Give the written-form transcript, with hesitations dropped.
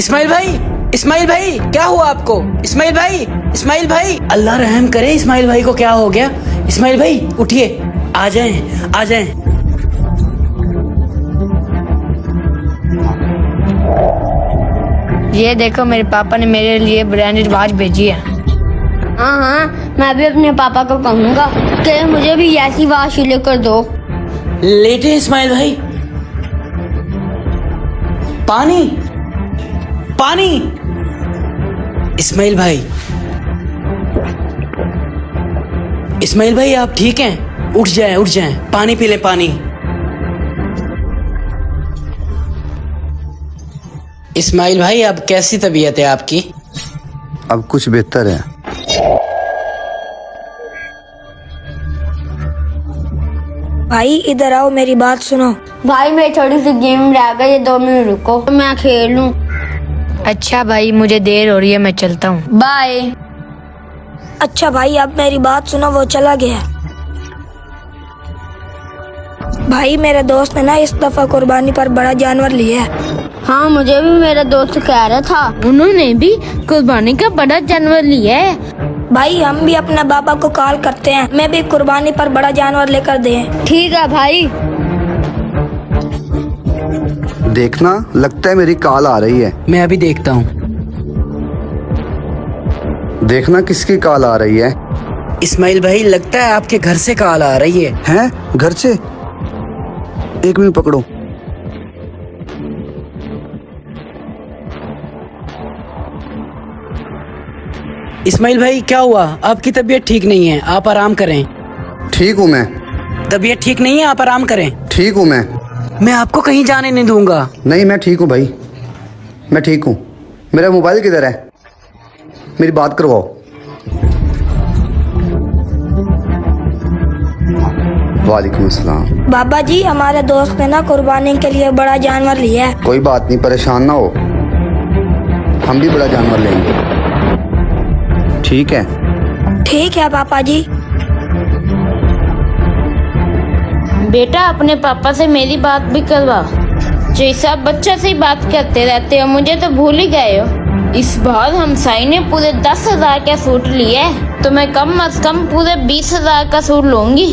इस्माइल भाई, इस्माइल भाई, क्या हुआ आपको? इस्माइल भाई, इस्माइल भाई, अल्लाह रहम करे, इस्माइल भाई को क्या हो गया? इस्माइल भाई उठिए, आ जाएं, आ जाएं। ये देखो, मेरे पापा ने मेरे लिए ब्रांडेड वॉच भेजी है। हाँ, मैं भी अपने पापा को कहूँगा कि मुझे भी ऐसी वॉच लेकर दो। लेटे इस्माइल भाई। पानी, पानी। इस्माइल भाई, इस्माइल भाई आप ठीक हैं? उठ जाएं, उठ जाएं, पानी पी लें, पानी। इस्माइल भाई अब कैसी तबीयत है आपकी? अब कुछ बेहतर है। भाई इधर आओ, मेरी बात सुनो। भाई मेरी थोड़ी सी गेम रह गई है, 2 मिनट रुको मैं खेल लूं। अच्छा भाई, मुझे देर हो रही है, मैं चलता हूँ, बाय। अच्छा भाई अब मेरी बात सुनो, वो चला गया। भाई मेरे दोस्त ने ना इस दफा कुर्बानी पर बड़ा जानवर लिया है। हाँ, मुझे भी मेरा दोस्त कह रहा था, उन्होंने भी कुर्बानी का बड़ा जानवर लिया है। भाई हम भी अपने बाबा को कॉल करते हैं, मैं भी कुर्बानी पर बड़ा जानवर लेकर दें। ठीक है भाई। देखना, लगता है मेरी कॉल आ रही है। मैं अभी देखता हूँ। देखना किसकी कॉल आ रही है। इस्माइल भाई लगता है आपके घर से कॉल आ रही है। हैं? घर से? 1 मिनट पकड़ो। इस्माइल भाई क्या हुआ? आपकी तबीयत ठीक नहीं है, आप आराम करें। ठीक हूँ मैं। तबीयत ठीक नहीं है, आप आराम करें। ठीक हूँ मैं आपको कहीं जाने नहीं दूंगा। नहीं, मैं ठीक हूँ भाई, मैं ठीक हूँ। मेरा मोबाइल किधर है? मेरी बात करवाओ। वालेकुम अस्सलाम। बाबा जी हमारे दोस्त ने ना कुर्बानी के लिए बड़ा जानवर लिया है। कोई बात नहीं, परेशान ना हो, हम भी बड़ा जानवर लेंगे। ठीक है? ठीक है पापा जी। बेटा अपने पापा से मेरी बात भी करवा। जैसा बच्चा से बात करते रहते हो, मुझे तो भूल ही गए हो। इस बार हमसाई ने पूरे 10,000 का सूट लिया है, तो मैं कम से कम पूरे 20,000 का सूट लूंगी।